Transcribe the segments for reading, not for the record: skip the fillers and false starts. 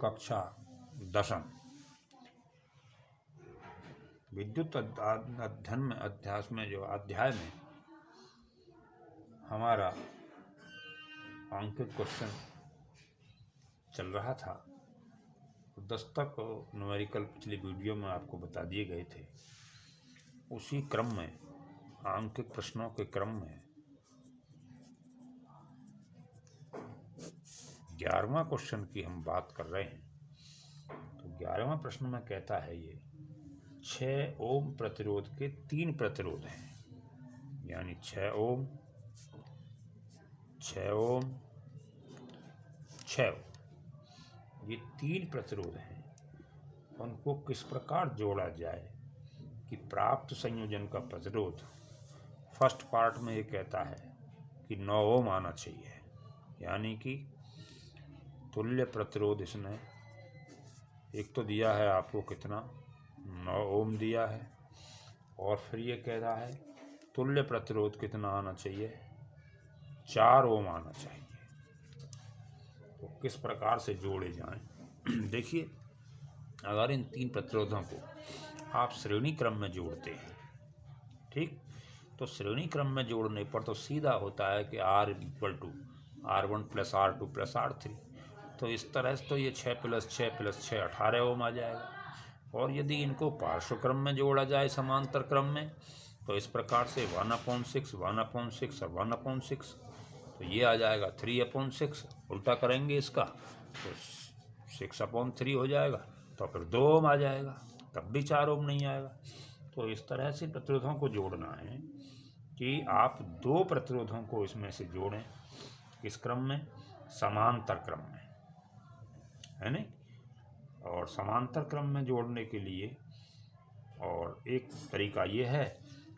कक्षा 10 विद्युत अध्ययन में अध्याय में हमारा अंकित क्वेश्चन चल रहा था। 10 तक न्यूमेरिकल पिछली वीडियो में आपको बता दिए गए थे। उसी क्रम में अंकित प्रश्नों के क्रम में 11वां क्वेश्चन की हम बात कर रहे हैं। तो 11वां प्रश्न में कहता है ये 6 ओम प्रतिरोध के 3 प्रतिरोध हैं, यानी 6 ओम 6 ओम 6 ओम, ये 3 प्रतिरोध हैं। उनको किस प्रकार जोड़ा जाए कि प्राप्त संयोजन का प्रतिरोध फर्स्ट पार्ट में ये कहता है कि 9 ओम आना चाहिए, यानी कि तुल्य प्रतिरोध इसने एक तो दिया है आपको कितना 9 ओम दिया है, और फिर ये कह रहा है तुल्य प्रतिरोध कितना आना चाहिए 4 ओम आना चाहिए। तो किस प्रकार से जोड़े जाएं? देखिए, अगर इन 3 प्रतिरोधों को आप श्रेणी क्रम में जोड़ते हैं, ठीक, तो श्रेणी क्रम में जोड़ने पर तो सीधा होता है कि R = R1 + R2 + R3। तो इस तरह से तो ये 6 + 6 + 6 18 ओम आ जाएगा। और यदि इनको पार्श्व क्रम में जोड़ा जाए समांतर क्रम में, तो इस प्रकार से 1/6 1/6 और 1/6, तो ये आ जाएगा 3/6। उल्टा करेंगे इसका तो 6/3 हो जाएगा, तो फिर 2 ओम आ जाएगा, तब भी 4 ओम नहीं आएगा। तो इस तरह से प्रतिरोधों को जोड़ना है कि आप 2 प्रतिरोधों को इसमें से जोड़ें। किस क्रम में? समांतर क्रम में, है नहीं? और समांतर क्रम में जोड़ने के लिए और एक तरीका ये है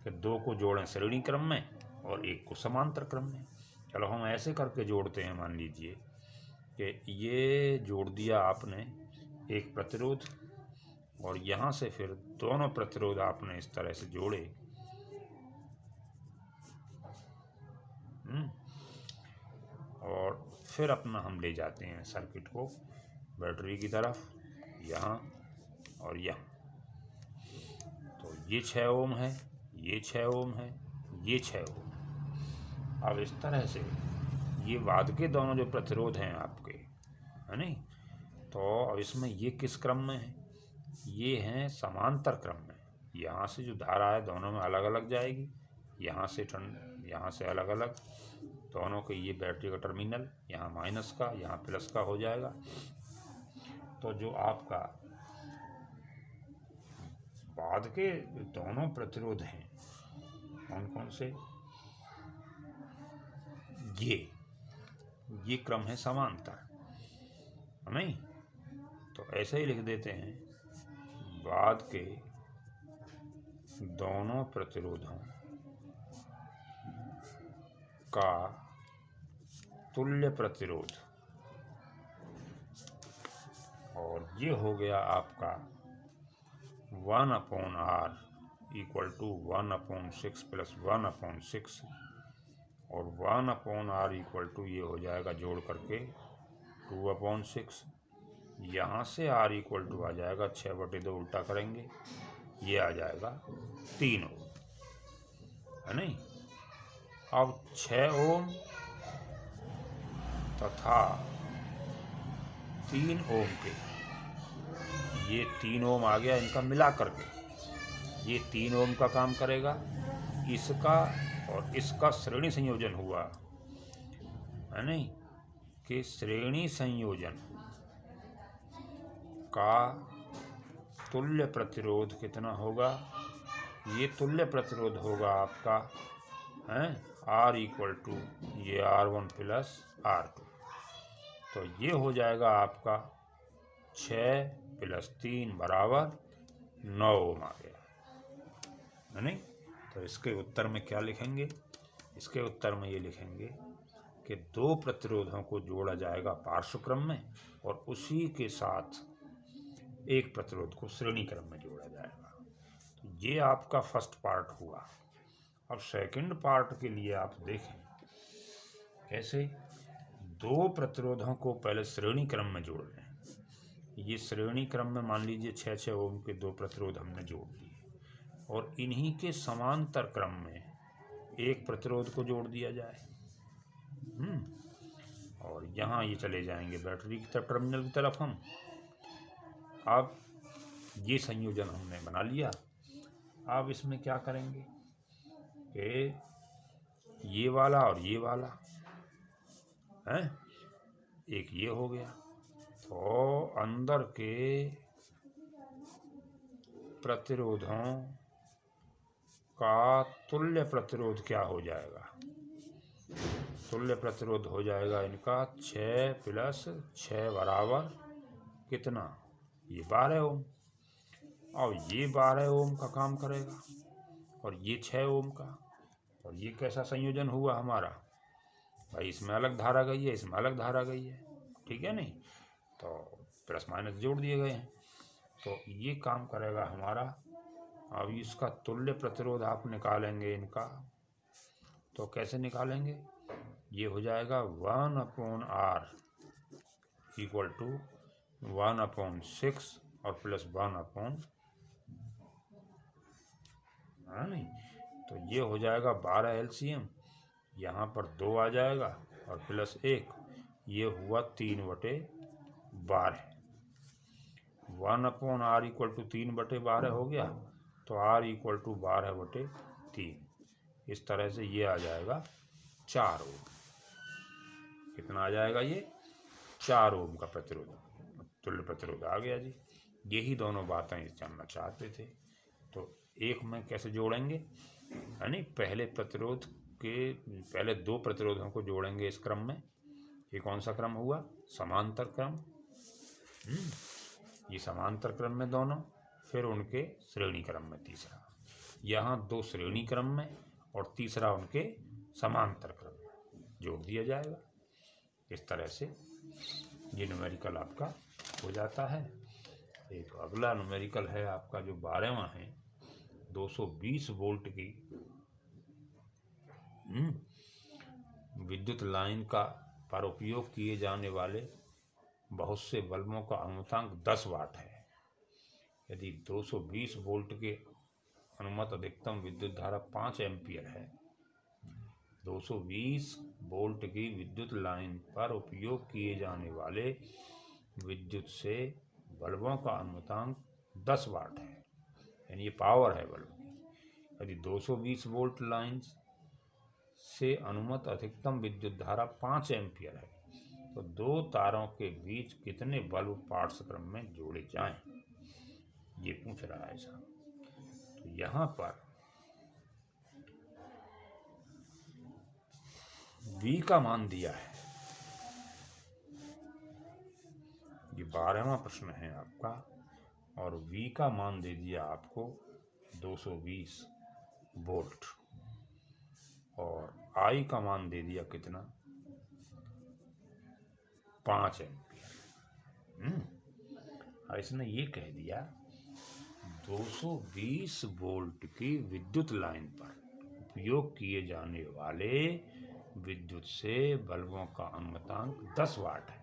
कि 2 को जोड़ें श्रेणी क्रम में और 1 को समांतर क्रम में। चलो हम ऐसे करके जोड़ते हैं। मान लीजिए कि ये जोड़ दिया आपने एक प्रतिरोध, और यहाँ से फिर दोनों प्रतिरोध आपने इस तरह से जोड़े। और फिर अपना हम ले जाते हैं सर्किट को बैटरी की तरफ, यहाँ और यहाँ। तो ये 6 ओम है, ये 6 ओम है, ये 6 ओम। अब इस तरह से ये बाद के दोनों जो प्रतिरोध हैं आपके, है नहीं? तो अब इसमें ये किस क्रम में है? ये हैं समांतर क्रम में। यहाँ से जो धारा है दोनों में अलग अलग जाएगी, यहाँ से अलग अलग दोनों के। ये बैटरी का टर्मिनल यहाँ माइनस का, यहाँ प्लस का हो जाएगा। तो जो आपका बाद के दोनों प्रतिरोध हैं कौन कौन से? ये क्रम है समांतर, नहीं? तो ऐसे ही लिख देते हैं, बाद के दोनों प्रतिरोधों का तुल्य प्रतिरोध, और ये हो गया आपका 1/R = 1/6 + 1/6, और 1/R ये हो जाएगा जोड़ करके 2/6। यहाँ से R = आ जाएगा 6/2, उल्टा करेंगे, ये आ जाएगा 3 ओम, है नहीं? अब 6 ओम तथा 3 ओम के, ये 3 ओम आ गया, इनका मिला करके ये 3 ओम का काम करेगा। इसका और इसका श्रेणी संयोजन हुआ, है नहीं? कि श्रेणी संयोजन का तुल्य प्रतिरोध कितना होगा? ये तुल्य प्रतिरोध होगा आपका है R = ये R1 + R2। तो ये हो जाएगा आपका 6 + 3 = 9 ओम आ गया, है नहीं? तो इसके उत्तर में क्या लिखेंगे? इसके उत्तर में ये लिखेंगे कि 2 प्रतिरोधों को जोड़ा जाएगा पार्श्व क्रम में, और उसी के साथ एक प्रतिरोध को श्रेणी क्रम में जोड़ा जाएगा। तो ये आपका फर्स्ट पार्ट हुआ। अब सेकंड पार्ट के लिए आप देखें कैसे 2 प्रतिरोधों को पहले श्रेणी क्रम में जोड़ लें। ये श्रेणी क्रम में मान लीजिए 6-6 ओम के 2 प्रतिरोध हमने जोड़ दिए और इन्हीं के समांतर क्रम में एक प्रतिरोध को जोड़ दिया जाए। और यहाँ ये चले जाएंगे बैटरी की तरफ, टर्मिनल की तरफ हम। अब ये संयोजन हमने बना लिया। अब इसमें क्या करेंगे कि ये वाला और ये वाला है, एक ये हो गया, तो अंदर के प्रतिरोधों का तुल्य प्रतिरोध क्या हो जाएगा? तुल्य प्रतिरोध हो जाएगा इनका 6 + 6 बराबर कितना? ये 12 ओम। और ये 12 ओम का काम करेगा और ये 6 ओम का। और ये कैसा संयोजन हुआ हमारा भाई? इसमें अलग धारा गई है, इसमें अलग धारा गई है, ठीक है नहीं? तो प्लस माइनस जोड़ दिए गए हैं, तो ये काम करेगा हमारा। अब इसका तुल्य प्रतिरोध आप निकालेंगे इनका, तो कैसे निकालेंगे? ये हो जाएगा 1/R = 1/6 और प्लस 1/, हाँ नहीं? तो ये हो जाएगा 12 LCM, यहाँ पर 2 आ जाएगा और प्लस 1, ये हुआ 3/12। 1/R = 3/12 हो गया, तो R = 12/3। इस तरह से ये आ जाएगा 4 ओम। कितना आ जाएगा ये? 4 ओम का प्रतिरोध, तुल्य प्रतिरोध आ गया जी। यही दोनों बातें जानना चाहते थे। तो एक में कैसे जोड़ेंगे, यानी पहले प्रतिरोध के पहले 2 प्रतिरोधों को जोड़ेंगे इस क्रम में। ये कौन सा क्रम हुआ? समांतर क्रम। ये समांतर क्रम में दोनों, फिर उनके श्रेणी क्रम में तीसरा। यहाँ 2 श्रेणी क्रम में और तीसरा उनके समांतर क्रम में जोड़ दिया जाएगा। इस तरह से ये न्यूमेरिकल आपका हो जाता है। एक अगला न्यूमेरिकल है आपका जो 12वां है, 220 वोल्ट की विद्युत लाइन का पर उपयोग किए जाने वाले बहुत से बल्बों का अनुमतांक 10 वाट है। यदि 220 वोल्ट के अनुमत अधिकतम विद्युत धारा 5 एम्पियर है, 220 वोल्ट की विद्युत लाइन पर उपयोग किए जाने वाले विद्युत से बल्बों का अनुमतांक 10 वाट है, यानी ये पावर है बल्ब की। यदि 220 वोल्ट लाइन से अनुमत अधिकतम विद्युत धारा 5 एम्पियर है, तो 2 तारों के बीच कितने बल्ब पार्श्वक्रम में जोड़े जाएं, ये पूछ रहा है साहब। तो यहाँ पर V का मान दिया है, ये 12वां प्रश्न है आपका, और V का मान दे दिया आपको 220 वोल्ट और I का मान दे दिया कितना? 5 एम्पियर। इसने ये कह दिया 220 वोल्ट की विद्युत लाइन पर उपयोग किए जाने वाले विद्युत से बल्बों का अनुमतांक 10 वाट है।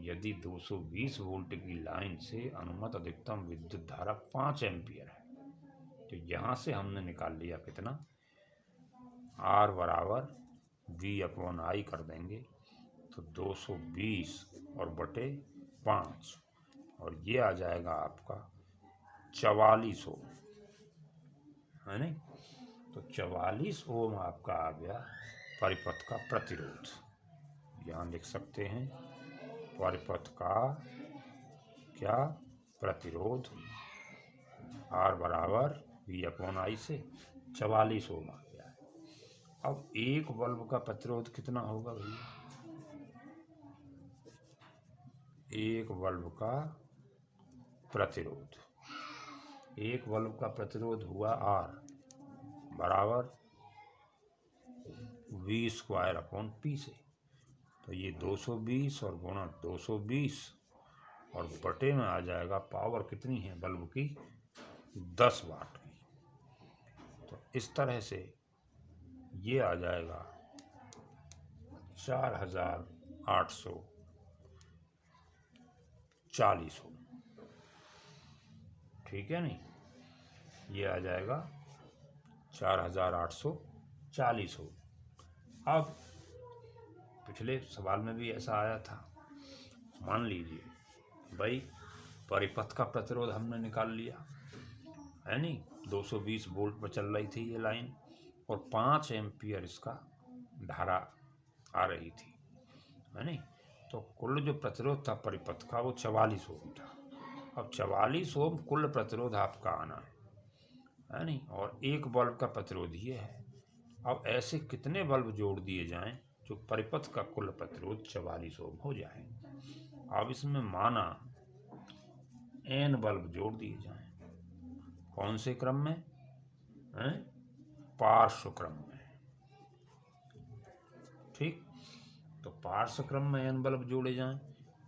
यदि 220 वोल्ट की लाइन से अनुमत अधिकतम विद्युत धारा 5 एम्पियर है, तो यहाँ से हमने निकाल लिया कितना? R = V/I कर देंगे, तो 220 और बटे 5, और ये आ जाएगा आपका 44 ओम, है नहीं? तो 44 ओम आपका आ गया परिपथ का प्रतिरोध। यहाँ लिख सकते हैं परिपथ का क्या? प्रतिरोध। R = V/I से 44 ओम आ गया है। अब एक बल्ब का प्रतिरोध कितना होगा भैया? एक बल्ब का प्रतिरोध, एक बल्ब का प्रतिरोध हुआ R = V² से। तो ये 220 और गुणा 220 और बटे में आ जाएगा पावर कितनी है बल्ब की? 10 वाट की। तो इस तरह से ये आ जाएगा 4800 40 ओम। ठीक है नहीं, ये आ जाएगा 4840 ओम। अब पिछले सवाल में भी ऐसा आया था, मान लीजिए भाई परिपथ का प्रतिरोध हमने निकाल लिया है नहीं, 220 वोल्ट पर चल रही थी ये लाइन और 5 एम्पियर इसका धारा आ रही थी है नहीं, तो कुल जो प्रतिरोध था परिपथ का वो 44 ओम था। अब 44 ओम कुल प्रतिरोध आपका आना है नहीं, और एक बल्ब का प्रतिरोध ये है। अब ऐसे कितने बल्ब जोड़ दिए जाएं जो परिपथ का कुल प्रतिरोध 44 ओम हो जाए। अब इसमें माना n बल्ब जोड़ दिए जाएं। कौन से क्रम में? पार्श्व क्रम में। ठीक, तो पार्श्व क्रम में n बल्ब जोड़े जाएं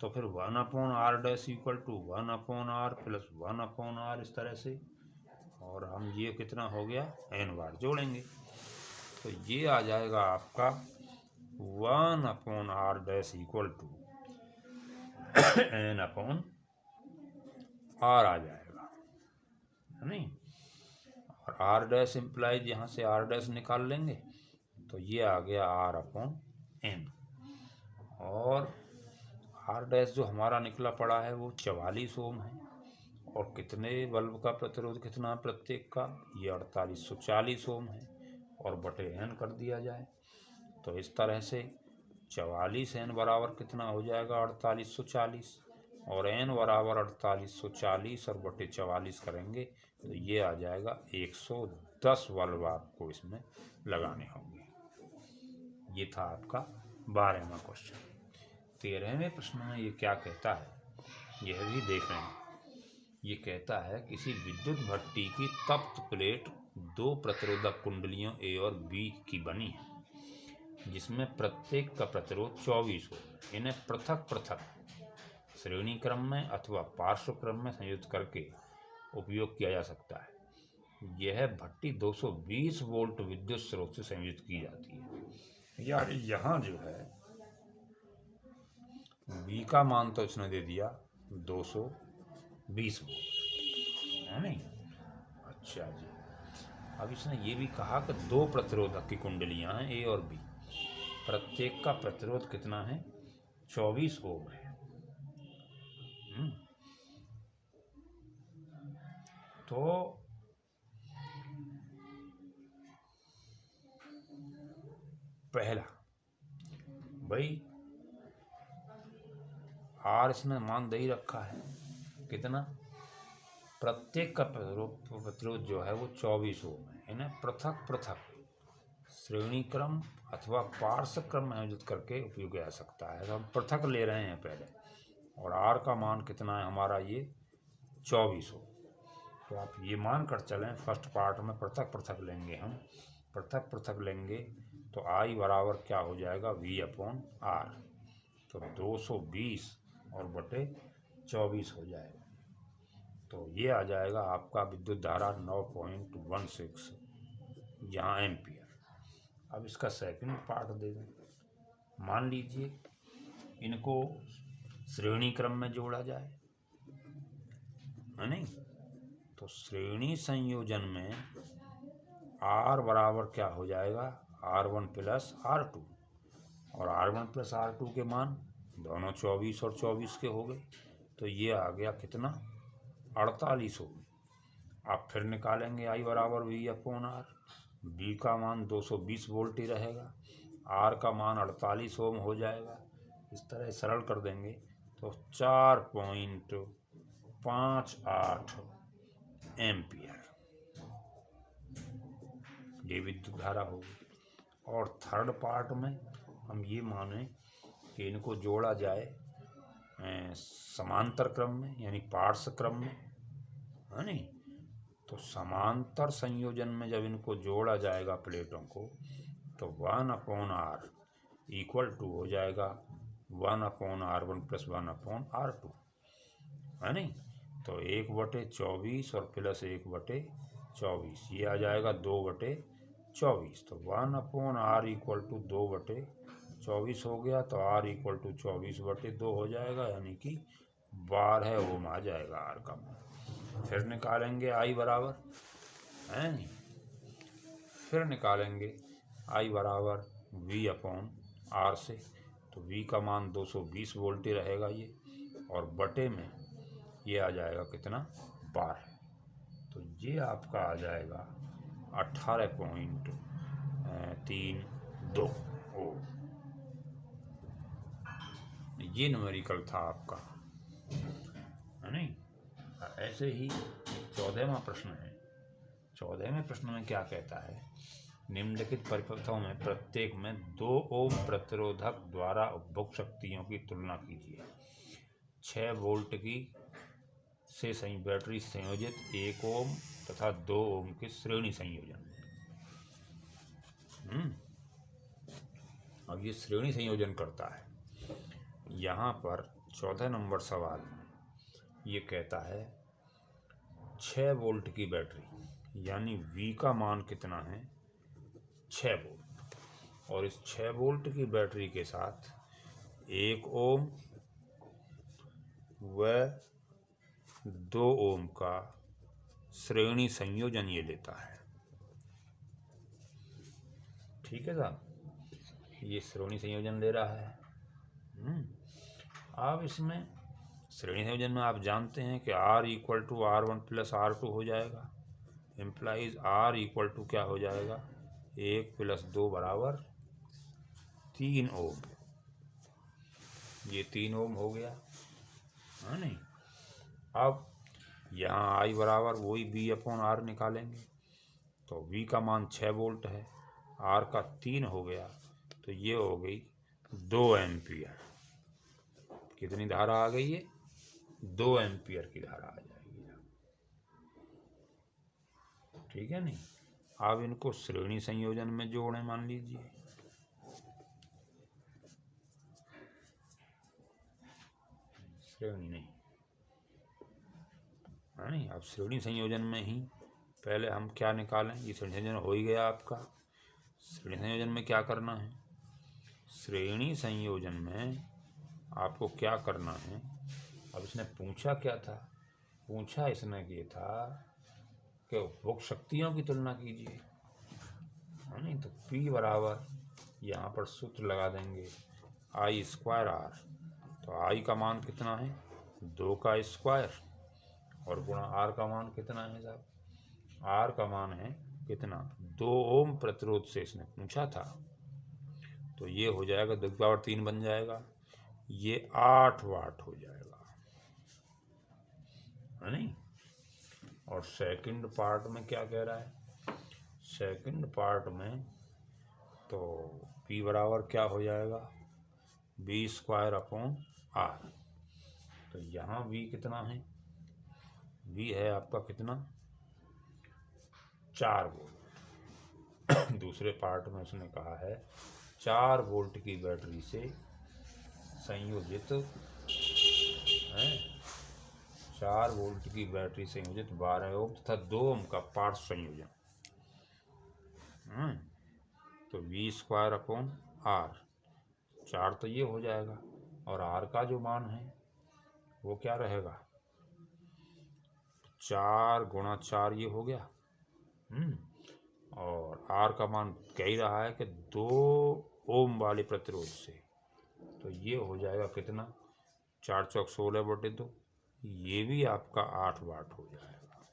तो फिर 1/r dash equal to 1/r plus 1/r इस तरह से, और हम ये कितना हो गया n बार जोड़ेंगे तो ये आ जाएगा आपका 1/r dash equal to n/r आ जाएगा है नहीं, और r डैश इम्प्लाइज यहाँ से r डैश निकाल लेंगे तो ये आ गया r/n, और r डैश जो हमारा निकला पड़ा है वो 44 ओम है, और कितने बल्ब का प्रतिरोध कितना प्रत्येक का, ये 4840 ओम है, और बटे n कर दिया जाए तो इस तरह से 44n बराबर कितना हो जाएगा 4840, और n बराबर 4840 और बटे 44 करेंगे तो ये आ जाएगा 110 बल्ब आपको इसमें लगाने होंगे। ये था आपका 12वां क्वेश्चन। 13वें प्रश्न में ये क्या कहता है यह भी देख रहे हैं। ये कहता है किसी विद्युत भट्टी की तप्त प्लेट 2 प्रतिरोधक कुंडलियों A और B की बनी है जिसमें प्रत्येक का प्रतिरोध 24 हो। इन्हें पृथक पृथक श्रेणी क्रम में अथवा पार्श्व क्रम में संयुक्त करके उपयोग किया जा सकता है। यह भट्टी 220 वोल्ट विद्युत स्रोत से संयुक्त की जाती है। यार यहाँ जो है B का मान तो इसने दे दिया 220 वोल्ट है नहीं। अच्छा जी, अब इसने ये भी कहा कि 2 प्रतिरोधक की कुंडलियां हैं A और B, प्रत्येक का प्रतिरोध कितना है 24 ओम है। तो पहला भाई R इसमें मान दे ही रखा है कितना, प्रत्येक का प्रतिरोध जो है वो 24 ओम है। इन्हें पृथक पृथक श्रेणी क्रम अथवा पार्श्व क्रम में आयोजित करके उपयोग किया जा सकता है। तो हम पृथक ले रहे हैं पहले, और R का मान कितना है हमारा ये 24 ओम। तो आप ये मान कर चलें फर्स्ट पार्ट में पृथक पृथक लेंगे, हम पृथक पृथक लेंगे तो I बराबर क्या हो जाएगा V/R, तो 220 और बटे 24 हो जाएगा, तो ये आ जाएगा आपका विद्युत धारा 9.16 यहाँ एम्पियर। अब इसका सेकंड पार्ट दे दें। मान लीजिए इनको श्रेणी क्रम में जोड़ा जाए है नहीं, तो श्रेणी संयोजन में R बराबर क्या हो जाएगा R1 प्लस R2, और R1 प्लस R2 के मान दोनों 24 और 24 के हो गए, तो ये आ गया कितना 48 ओम। आप फिर निकालेंगे I बराबर V/R, B का मान 220 वोल्ट ही रहेगा, R का मान 48 ओम हो जाएगा। इस तरह सरल कर देंगे तो 4.58 एम्पियर ये विद्युत धारा होगी। और थर्ड पार्ट में हम ये माने कि इनको जोड़ा जाए समांतर क्रम में यानी पार्श्व क्रम में है नहीं, तो समांतर संयोजन में जब इनको जोड़ा जाएगा प्लेटों को तो 1/R इक्वल टू हो जाएगा 1/R1 प्लस 1/R2 है नहीं, तो 1/24 और प्लस 1/24 ये आ जाएगा 2/24, तो 1/R इक्वल टू 2/24 हो गया, तो R इक्वल टू 24/2 हो जाएगा, यानी कि 12 ओम आ जाएगा आर का मान। फिर निकालेंगे आई बराबर, है नहीं, फिर निकालेंगे आई बराबर V अपॉन आर से, तो V का मान 220 वोल्ट ही रहेगा ये, और बटे में ये आ जाएगा कितना, 12। तो ये आपका आ जाएगा 18.32 ओम। ये न्यूमेरिकल था आपका, है नहीं। ऐसे ही 14वां प्रश्न है। 14वें प्रश्न में क्या कहता है, निम्नलिखित परिपथों में प्रत्येक में 2 ओम प्रतिरोधक द्वारा उपभोग शक्तियों की तुलना कीजिए। 6 वोल्ट की से बैटरी संयोजित 1 ओम तथा 2 ओम के श्रेणी संयोजन। अब ये श्रेणी संयोजन करता है। यहाँ पर 14 नंबर सवाल ये कहता है 6 वोल्ट की बैटरी, यानी V का मान कितना है, 6 वोल्ट, और इस 6 वोल्ट की बैटरी के साथ 1 ओम व 2 ओम का श्रेणी संयोजन ये लेता है। ठीक है साहब, ये श्रेणी संयोजन ले रहा है। अब इसमें श्रेणी संयोजन में आप जानते हैं कि R equal to R1 plus R2 हो जाएगा, इम्प्लाइज R इक्वल टू क्या हो जाएगा, 1 प्लस 2 बराबर 3 ओम। ये 3 ओम हो गया, है नहीं। अब यहाँ I बराबर वही V अपॉन R निकालेंगे, तो V का मान 6 वोल्ट है, R का 3 हो गया, तो ये हो गई 2 एम्पियर। कितनी धारा आ गई है, 2 एम्पियर की धारा आ जाएगी। ठीक है नहीं। अब इनको श्रेणी संयोजन में जोड़ें, मान लीजिए श्रेणी नहीं, है नहीं। अब श्रेणी संयोजन में ही पहले हम क्या निकालें, ये श्रेणी संयोजन हो ही गया आपका। श्रेणी संयोजन में क्या करना है, श्रेणी संयोजन में आपको क्या करना है। अब इसने पूछा क्या था, पूछा इसने ये था कि उपभोग शक्तियों की तुलना कीजिए, है नहीं। तो P बराबर यहाँ पर सूत्र लगा देंगे I स्क्वायर R, तो I का मान कितना है, 2 का स्क्वायर, और गुणा R का मान कितना है साहब, R का मान है कितना, 2 ओम प्रतिरोध से इसने पूछा था, तो ये हो जाएगा 2 की पावर 3 बन जाएगा, ये 8 वाट हो जाएगा, है नहीं। और सेकंड पार्ट में क्या कह रहा है, सेकंड पार्ट में तो P बराबर क्या हो जाएगा, V स्क्वायर अपॉन R। तो यहाँ V कितना है, V है आपका कितना, 4 वोल्ट। दूसरे पार्ट में उसने कहा है 4 वोल्ट की बैटरी से संयोजित है, 4 वोल्ट की बैटरी संयोजित 12 ओम तथा 2 ओम का पार्श्व संयोजन। तो V स्क्वायर अपॉन R, 4 तो ये हो जाएगा, और R का जो मान है वो क्या रहेगा, 4 गुणा 4 ये हो गया, और R का मान कह ही रहा है कि 2 ओम वाले प्रतिरोध से, तो ये हो जाएगा कितना, 4 चौक 16 बटे 2, ये भी आपका 8 वाट हो जाएगा।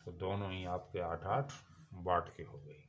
तो दोनों ही आपके 8-8 वाट के हो गए।